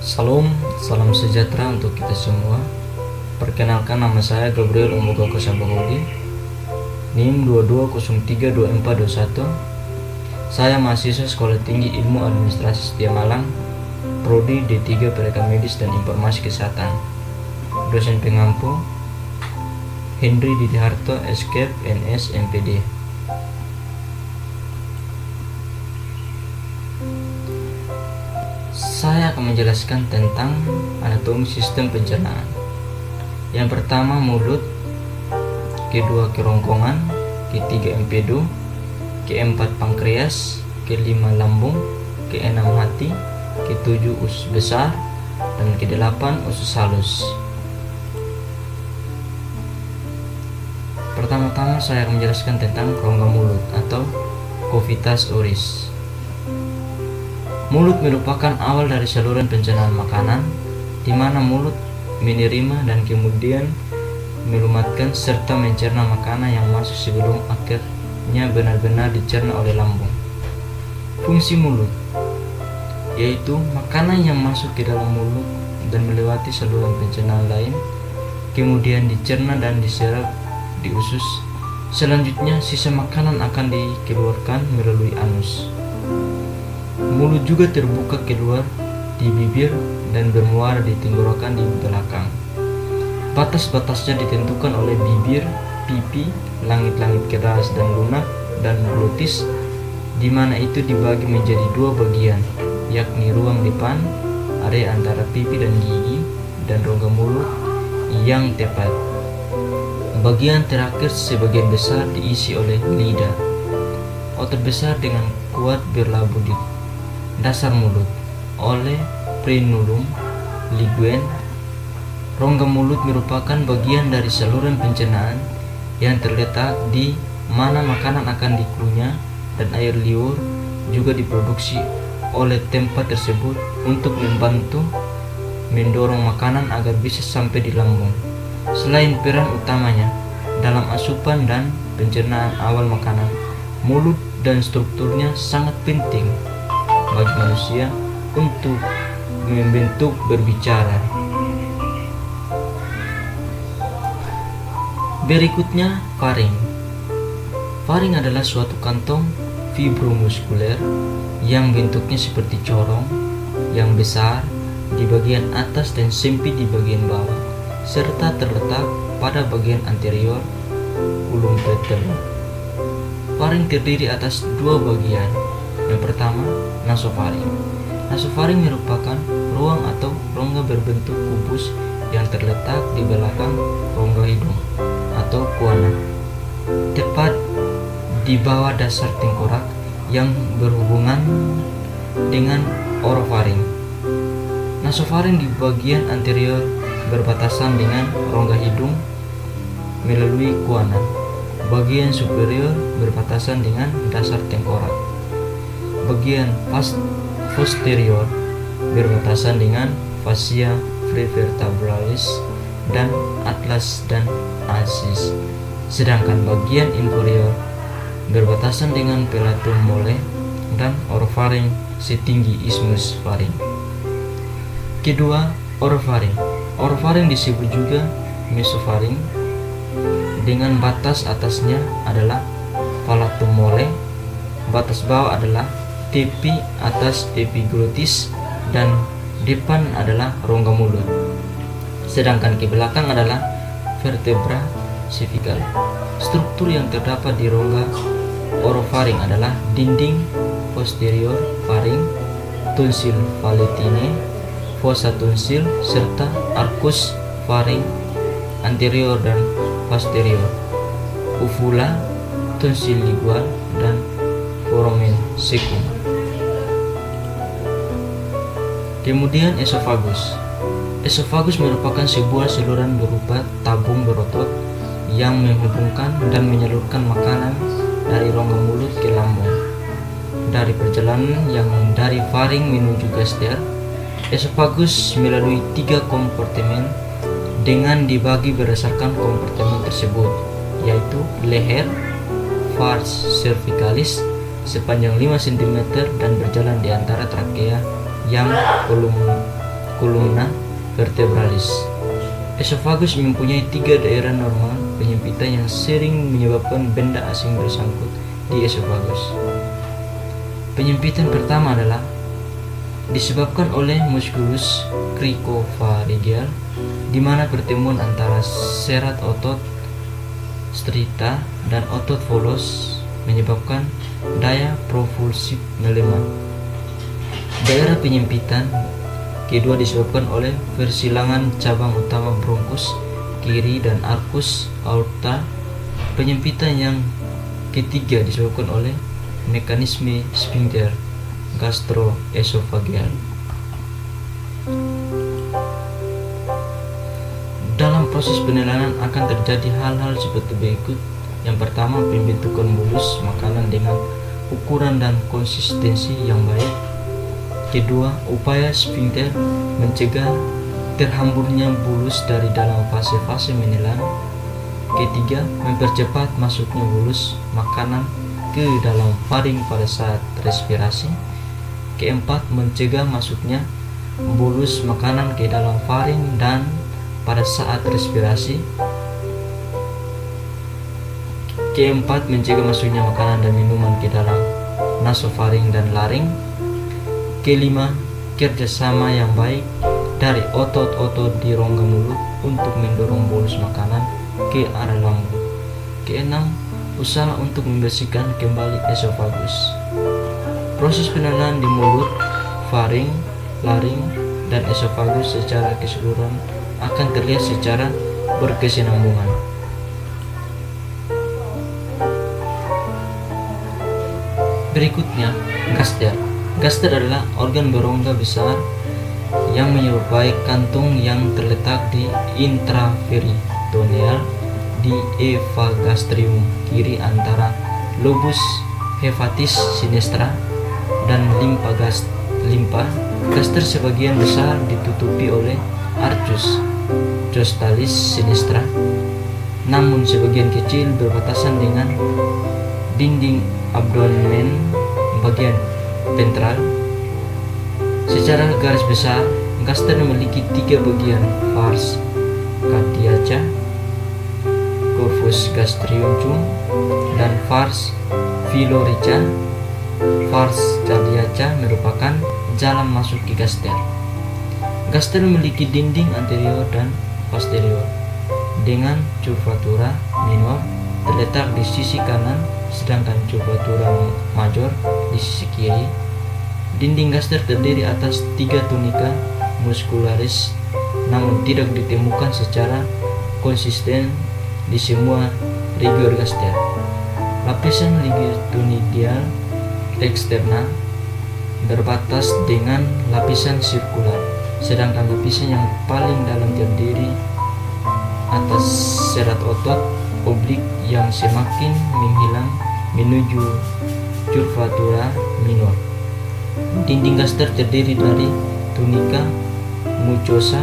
Salam, salam sejahtera untuk kita semua. Perkenalkan, nama saya Gabriel Umbogo Kosabahudi, NIM 22032421. Saya mahasiswa Sekolah Tinggi Ilmu Administrasi Setia Malang, Prodi D3 Pereka Medis dan Informasi Kesehatan. Dosen pengampu Henry Didiharto, Escape, NS, MPD. Saya akan menjelaskan tentang anatomi sistem pencernaan. Yang pertama mulut, kedua kerongkongan, ketiga empedu, keempat pankreas, kelima lambung, keenam hati, ketujuh usus besar, dan kedelapan usus halus. Pertama-tama saya akan menjelaskan tentang rongga mulut atau cavitas oris. Mulut merupakan awal dari saluran pencernaan makanan, di mana mulut menerima dan kemudian melumatkan serta mencerna makanan yang masuk sebelum akhirnya benar-benar dicerna oleh lambung. Fungsi mulut yaitu makanan yang masuk ke dalam mulut dan melewati saluran pencernaan lain, kemudian dicerna dan diserap di usus. Selanjutnya sisa makanan akan dikeluarkan melalui anus. Mulut juga terbuka keluar di bibir dan bermuara di tenggorokan di belakang. Batas-batasnya ditentukan oleh bibir, pipi, langit-langit keras dan lunak, dan glutis, di mana itu dibagi menjadi dua bagian, yakni ruang depan, area antara pipi dan gigi, dan rongga mulut yang tepat. Bagian terakhir sebagian besar diisi oleh lidah. Otot besar dengan kuat berlabuh di dasar mulut oleh frenulum liguen. Rongga mulut merupakan bagian dari saluran pencernaan yang terletak di mana makanan akan dikunyah, dan air liur juga diproduksi oleh tempat tersebut untuk membantu mendorong makanan agar bisa sampai di lambung. Selain peran utamanya dalam asupan dan pencernaan awal makanan, mulut dan strukturnya sangat penting bagi manusia untuk membentuk berbicara. Berikutnya, faring. Faring adalah suatu kantong fibromuskuler yang bentuknya seperti corong, yang besar di bagian atas dan sempit di bagian bawah, serta terletak pada bagian anterior kulum vertebra. Faring terdiri atas dua bagian. Yang pertama, nasofaring. Nasofaring merupakan ruang atau rongga berbentuk kubus yang terletak di belakang rongga hidung atau kuana, tepat di bawah dasar tengkorak yang berhubungan dengan orofaring. Nasofaring di bagian anterior berbatasan dengan rongga hidung melalui kuana. Bagian superior berbatasan dengan dasar tengkorak. Bagian posterior berbatasan dengan fascia prevertebralis dan atlas dan axis, sedangkan bagian inferior berbatasan dengan palatum mole dan orofaring setinggi isthmus faring. Kedua, orofaring. Orofaring disebut juga mesofaring, dengan batas atasnya adalah palatum mole, batas bawah adalah tepi atas epiglotis, dan depan adalah rongga mulut, sedangkan ke belakang adalah vertebra cervical. Struktur yang terdapat di rongga orofaring adalah dinding posterior faring, tonsil palatine, fossa tonsil, serta arcus faring anterior dan posterior, uvula, tonsil lingual, dan foramen cecum. Kemudian esofagus. Esofagus merupakan sebuah saluran berupa tabung berotot yang menghubungkan dan menyalurkan makanan dari rongga mulut ke lambung. Dari perjalanan yang dari faring menuju gaster, esofagus melalui 3 kompartemen dengan dibagi berdasarkan kompartemen tersebut, yaitu leher, vas cervicalis sepanjang 5 cm dan berjalan di antara trakea yang columna vertebralis. Esofagus mempunyai 3 daerah normal penyempitan yang sering menyebabkan benda asing bersangkut di esofagus. Penyempitan pertama adalah disebabkan oleh musculus cricopharyngeal, di mana pertemuan antara serat otot striata dan otot volos menyebabkan daya propulsif melemah. Daerah penyempitan kedua disebabkan oleh persilangan cabang utama bronkus kiri dan arcus aorta. Penyempitan yang ketiga disebabkan oleh mekanisme sphincter gastroesophageal. Dalam proses penelanan akan terjadi hal-hal seperti berikut. Yang pertama, pembentukan bulus makanan dengan ukuran dan konsistensi yang baik. Kedua, upaya sphincter mencegah terhamburnya bulus dari dalam fase-fase menelan. Ketiga, mempercepat masuknya bulus makanan ke dalam faring pada saat respirasi. Keempat, mencegah masuknya bolus makanan ke dalam faring dan pada saat respirasi. Keempat, mencegah masuknya makanan dan minuman ke dalam nasofaring dan laring. Kelima, kerjasama yang baik dari otot-otot di rongga mulut untuk mendorong bolus makanan ke arah lambung. Keenam, usaha untuk membersihkan kembali esofagus. Proses penelan di mulut, faring, laring, dan esofagus secara keseluruhan akan terlihat secara berkesinambungan. Berikutnya, gaster. Gaster adalah organ berongga besar yang menyerupai kantung yang terletak di intraperitoneal di evagastrium kiri antara lobus hepatis sinistra dan limpa. Gaster sebagian besar ditutupi oleh arcus costalis sinistra, namun sebagian kecil berbatasan dengan dinding abdomen bagian ventral. Secara garis besar, gaster memiliki 3 bagian: pars cardiaca, corpus gastrium, dan pars phyllorecha. Pars cardiaca merupakan jalan masuk ke gaster. Gaster memiliki dinding anterior dan posterior dengan curvatura minor terletak di sisi kanan, sedangkan curvatura major di sisi kiri. Dinding gaster terdiri atas 3 tunica muscularis, namun tidak ditemukan secara konsisten di semua rigor gaster. Lapisan ligitudinal eksterna berbatas dengan lapisan sirkular, sedangkan lapisan yang paling dalam terdiri atas serat otot oblik yang semakin menghilang menuju curvatura minor. Dinding gaster terdiri dari tunica mucosa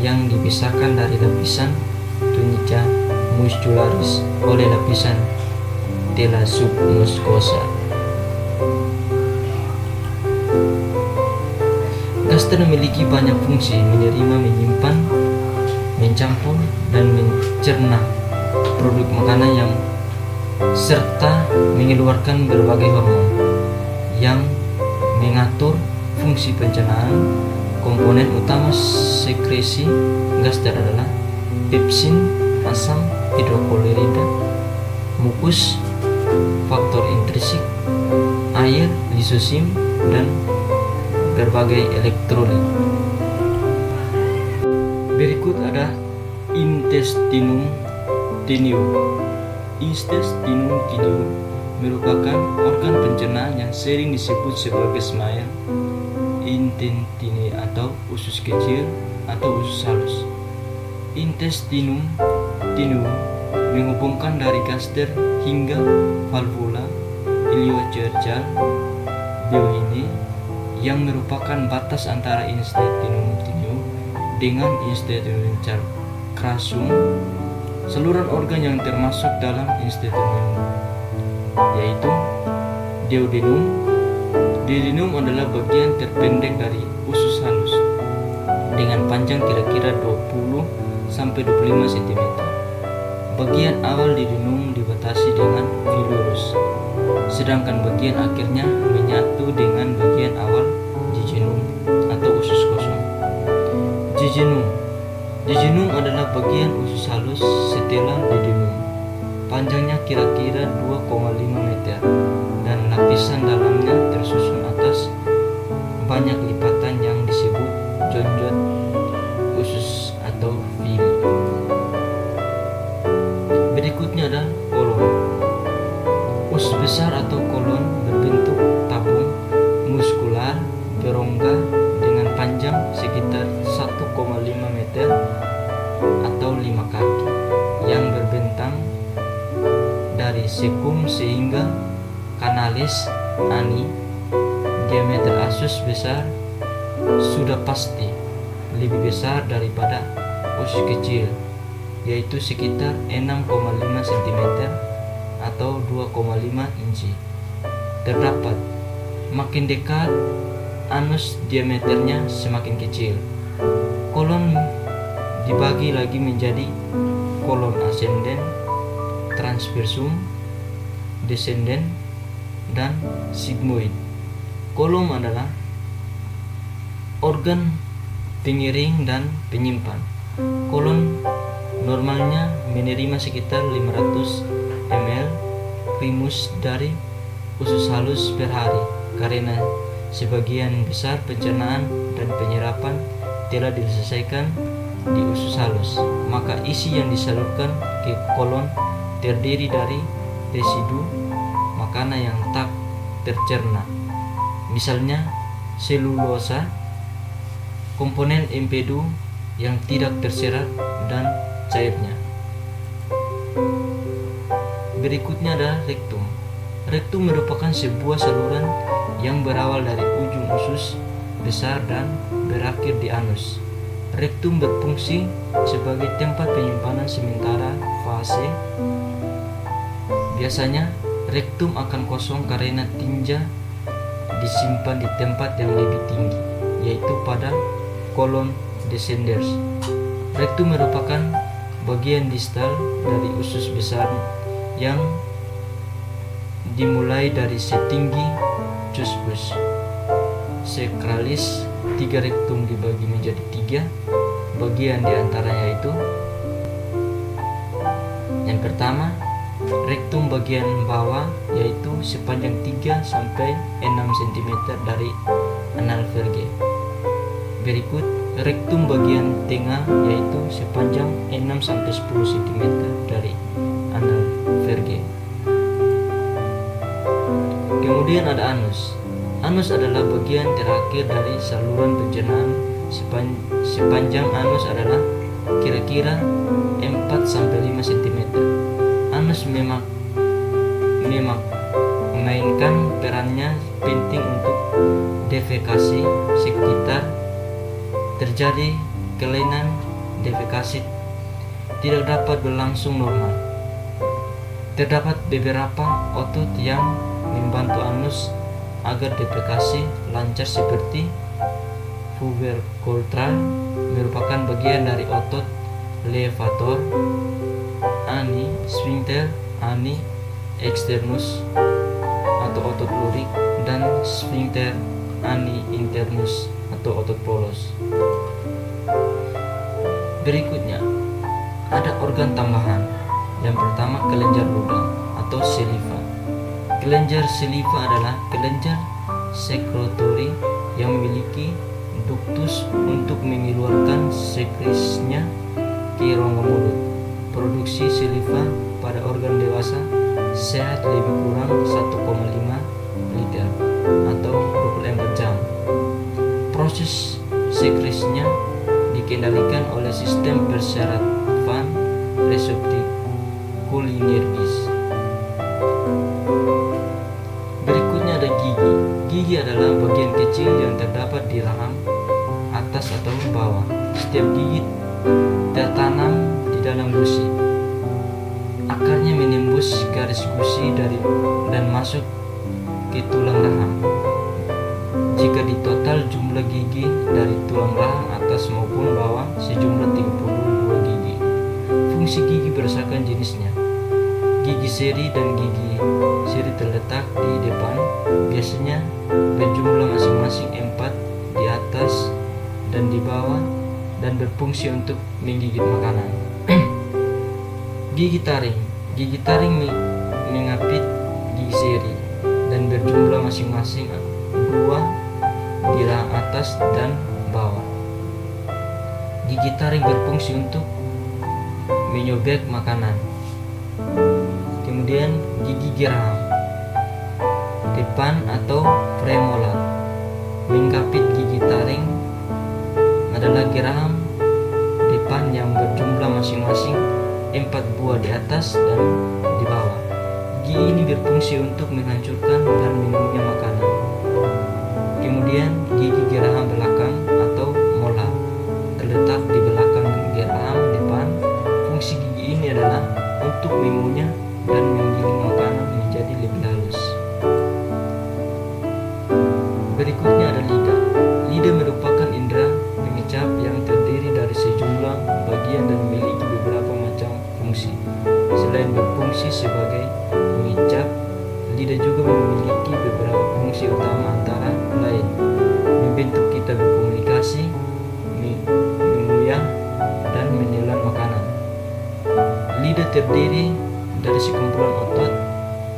yang dipisahkan dari lapisan tunica muscularis oleh lapisan tela submucosa. Gaster memiliki banyak fungsi: menerima, menyimpan, mencampur, dan mencerna produk makanan yang serta mengeluarkan berbagai hormon yang mengatur fungsi pencernaan. Komponen utama sekresi gaster adalah pepsin, asam hidroklorida, mukus, faktor intrinsik, air, lisosim, dan berbagai elektrolit. Berikut ada intestinum tenuum. Intestinum tenuum merupakan organ pencernaan yang sering disebut sebagai smile intestine atau usus kecil atau usus halus. Intestinum tenuum menghubungkan dari gaster hingga valvula iliocercal biohine yang merupakan batas antara intestinum tenuum dengan intestinum crassum. Saluran organ yang termasuk dalam intestinum yaitu duodenum. Duodenum adalah bagian terpendek dari usus halus. dengan panjang kira-kira 20 sampai 25 cm. Bagian awal didunung dibatasi dengan filurus, sedangkan bagian akhirnya menyatu dengan bagian awal jejunum atau usus kosong. Jejunum adalah bagian usus halus setelah dedunum. Panjangnya kira-kira 2,5 meter dan lapisan dalamnya tersusun atas banyak lipatan yang disebut jonjot usus atau fili. Berikutnya ada kolon. Usus besar atau kolon berbentuk tabung muskular berongga dengan panjang sekitar 1,5 meter atau 5 kaki yang berbentang dari cecum sehingga canalis ani. Diameter usus besar sudah pasti lebih besar daripada usus kecil, yaitu sekitar 6,5 cm atau 2,5 inci. Terdapat makin dekat anus diameternya semakin kecil. Kolon dibagi lagi menjadi kolon ascenden, transversum, descenden, dan sigmoid. Kolon adalah organ pengiring dan penyimpan. Kolon normalnya menerima sekitar 500 ml primus dari usus halus per hari. Karena sebagian besar pencernaan dan penyerapan telah diselesaikan di usus halus, maka isi yang disalurkan ke kolon terdiri dari residu makanan yang tak tercerna, misalnya selulosa, komponen empedu yang tidak terserap, dan cairnya. Berikutnya ada rektum. Rektum merupakan sebuah saluran yang berawal dari ujung usus besar dan berakhir di anus. Rektum berfungsi sebagai tempat penyimpanan sementara fase. Biasanya rektum akan kosong karena tinja disimpan di tempat yang lebih tinggi, yaitu pada kolon descendens. Rektum merupakan bagian distal dari usus besar yang dimulai dari setinggi cusbus sacralis. 3 rektum dibagi menjadi 3 bagian, diantaranya yaitu yang pertama rektum bagian bawah, yaitu sepanjang 3 sampai 6 cm dari anal verge. Berikut rektum bagian tengah, yaitu sepanjang 6 sampai 10 cm dari anal verge. Kemudian ada anus. Anus adalah bagian terakhir dari saluran pencernaan. Sepanjang anus adalah kira-kira 4 sampai 5 cm. Anus memang memainkan perannya penting untuk defekasi sekitar terjadi kelainan defekasi tidak dapat berlangsung normal. Terdapat beberapa otot yang membantu anus agar defekasi lancar, seperti pubercoultra merupakan bagian dari otot levator, ani sphincter, ani externus atau otot lurik, dan sphincter ani internus atau otot polos. Berikutnya ada organ tambahan. Yang pertama kelenjar ludah atau saliva. Kelenjar saliva adalah kelenjar sekretori yang memiliki ductus untuk mengeluarkan sekresnya ke rongga mulut. Produksi saliva pada organ dewasa sehat lebih kurang 1,5 liter atau 24 jam. Proses sekresnya dikendalikan oleh sistem persarafan reseptikulinergis. Berikutnya ada gigi. Gigi adalah bagian kecil yang terdapat di rahang atas atau bawah. Setiap gigi tertanam di dalam gusi. Akarnya menembus garis gusi dan masuk ke tulang rahang. Jika di total jumlah gigi dari tulang rahang atas maupun bawah sejumlah 32 gigi. Fungsi gigi berdasarkan jenisnya. Gigi seri dan gigi seri terletak di depan, biasanya berjumlah masing-masing 4 di atas dan di bawah dan berfungsi untuk menggigit makanan. Gigi taring. Gigi taring mengapit gigi seri dan berjumlah masing-masing 2 di rahang atas dan bawah. Gigi taring berfungsi untuk menyobek makanan. Kemudian gigi geraham depan atau premolar. Mengapit gigi taring adalah geraham depan yang berjumlah masing-masing 4 buah di atas dan di bawah. Gigi ini berfungsi untuk menghancurkan dan minumnya makanan. Kemudian gigi geraham belakang atau molar terletak di belakang geraham depan. Fungsi gigi ini adalah untuk mengunyah dan menggiling makanan menjadi lebih halus. Berikutnya ada lidah. Lidah merupakan indera mengecap yang terdiri dari sejumlah bagian dan memiliki beberapa macam fungsi. Selain berfungsi sebagai mengecap, lidah juga memiliki beberapa fungsi utama, antara lain membantu kita berkomunikasi, mengunyah, dan menelan makanan. Lidah terdiri dari sekumpulan otot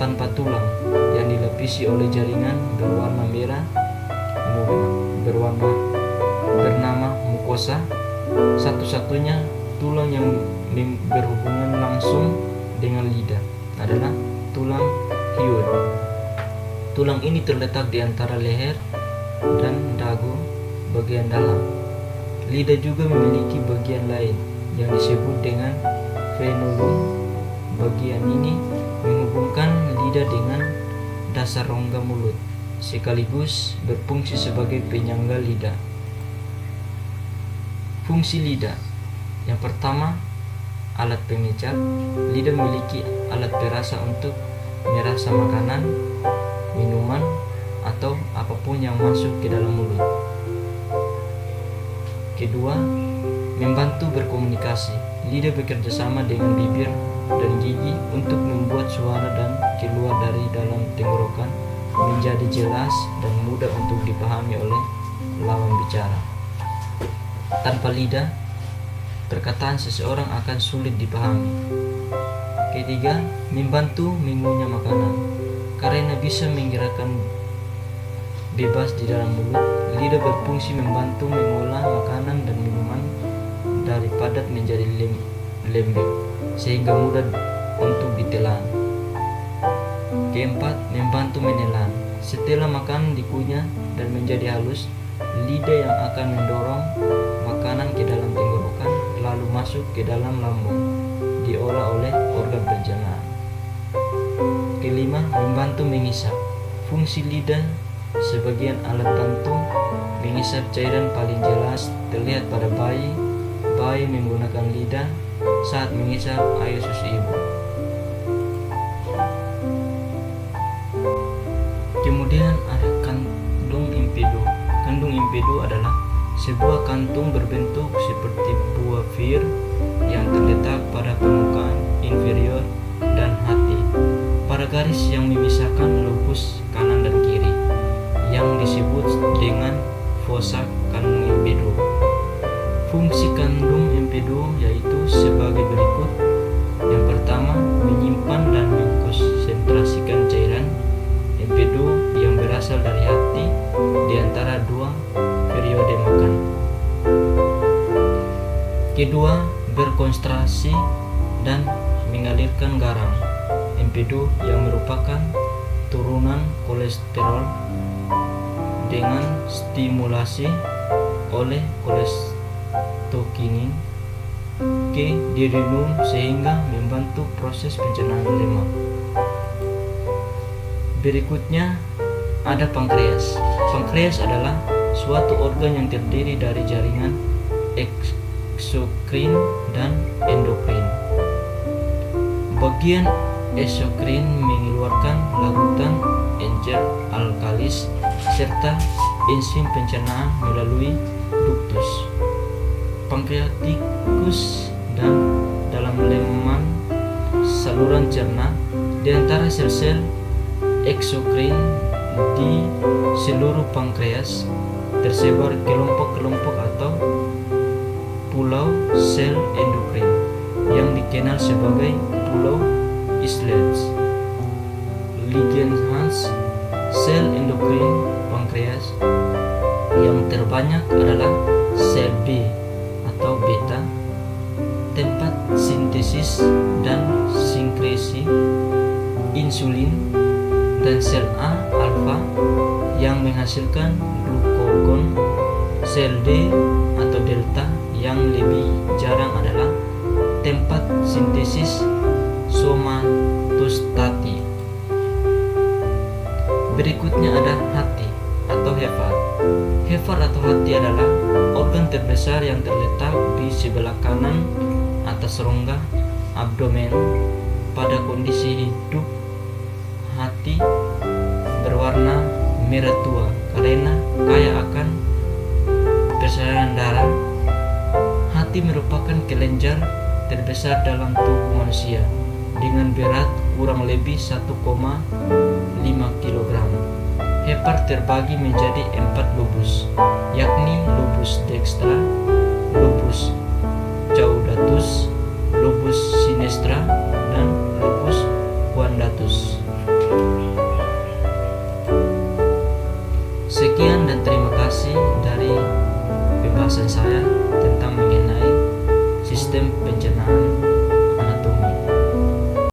tanpa tulang yang dilapisi oleh jaringan berwarna merah bernama mukosa. Satu-satunya tulang yang berhubungan langsung dengan lidah adalah tulang hyoid. Tulang ini terletak di antara leher dan dagu bagian dalam. Lidah juga memiliki bagian lain yang disebut dengan frenulum. Bagian ini menghubungkan lidah dengan dasar rongga mulut, sekaligus berfungsi sebagai penyangga lidah. Fungsi lidah. Yang pertama, alat pengecap. Lidah memiliki alat perasa untuk merasa makanan, minuman, atau apapun yang masuk ke dalam mulut. Kedua, membantu berkomunikasi. Lidah bekerja sama dengan bibir dan gigi untuk membuat suara dan keluar dari dalam tenggorokan menjadi jelas dan mudah untuk dipahami oleh lawan bicara. Tanpa lidah, perkataan seseorang akan sulit dipahami. Ketiga, membantu mengunyah makanan. Karena bisa menggerakkan bebas di dalam mulut, lidah berfungsi membantu mengolah makanan dan minuman dari padat menjadi lembek, sehingga mudah untuk ditelan. Keempat, membantu menelan. Setelah makanan dikunyah dan menjadi halus, lidah yang akan mendorong makanan ke dalam tenggorokan lalu masuk ke dalam lambung, diolah oleh organ pencernaan. Kelima, membantu mengisap. Fungsi lidah sebagian alat bantu mengisap cairan paling jelas terlihat pada bayi. Bayi menggunakan lidah saat mengisap air susu ibu. Kemudian ada kandung impedu. Kandung impedu adalah sebuah kantung berbentuk seperti buah fir yang terletak pada permukaan inferior dan hati, pada garis yang memisahkan lobus kanan dan kiri, yang disebut dengan fossa kandung impedu. Fungsi kandung impedu yaitu sebagai berikut. Yang pertama, menyimpan dan mengkonsentrasikan cairan impedu yang berasal dari hati di antara dua periode makan. Kedua, berkonsentrasi dan mengalirkan garam impedu yang merupakan turunan kolesterol dengan stimulasi oleh kolestokinin ke duodenum sehingga membantu proses pencernaan lemak. Berikutnya ada pankreas. Pankreas adalah suatu organ yang terdiri dari jaringan eksokrin dan endokrin. Bagian eksokrin mengeluarkan larutan encer alkalis serta enzim pencernaan melalui ductus pankreatikus dan dalam leman saluran cerna. Di antara sel-sel eksokrin di seluruh pankreas tersebar kelompok-kelompok atau pulau sel endokrin yang dikenal sebagai pulau islets. Langerhans sel endokrin pankreas yang terbanyak adalah sel B atau beta, tempat sintesis dan sinkresi insulin, dan sel A alfa yang menghasilkan glukagon. Sel D atau delta yang lebih jarang adalah tempat sintesis somatostati. Berikutnya ada hati atau hepat. Hepat atau hati adalah organ terbesar yang terletak di sebelah kanan atas rongga abdomen. Pada kondisi hidup, hati berwarna merah tua karena kaya akan persalinan darah. Hati merupakan kelenjar terbesar dalam tubuh manusia dengan berat kurang lebih 1,5 kg. Hepat terbagi menjadi 4 lobus, yakni lobus dextra, lobus caudatus, lobus sinistra, dan lobus quadratus. Sekian dan terima kasih dari pembahasan saya tentang mengenai sistem pencernaan